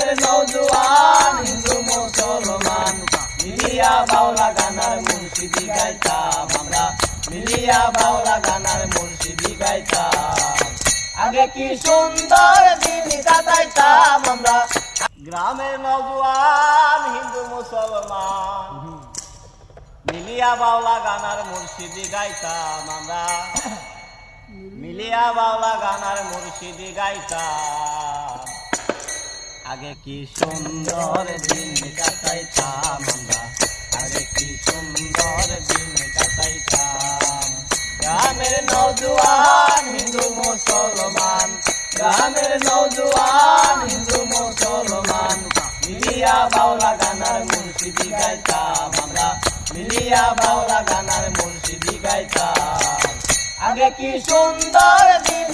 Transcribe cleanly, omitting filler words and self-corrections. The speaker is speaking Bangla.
গ্রামের নওজোয়ান হিন্দু মুসলমান মিলিয়া বাউলা গানার মুর্শিদি গাইতাম আমরা, মিলিয়া বাউলা গানার মুর্শিদি গাইতাম। আগে কি সুন্দর দিন কাটাইতাম আমরা, গ্রামের নওজোয়ান হিন্দু মুসলমান মিলিয়া বাউলা গানার মুর্শিদি গাইতাম আমরা, মিলিয়া বাউলা গানার মুর্শিদি গাইতাম। আগে কি সুন্দর দিন কাটাইতাম আমরা, আগে কি সুন্দর দিন কাটাইতাম। গ্রামের নওজোয়ান হিন্দু মুসলমান, গ্রামের নওজোয়ান হিন্দু মুসলমান মিলিয়া বাউলা গানার মুর্শিদি গাইতাম আমরা, মিলিয়া বাউলা গানার মুর্শিদি গাইতাম। আগে কি সুন্দর দিন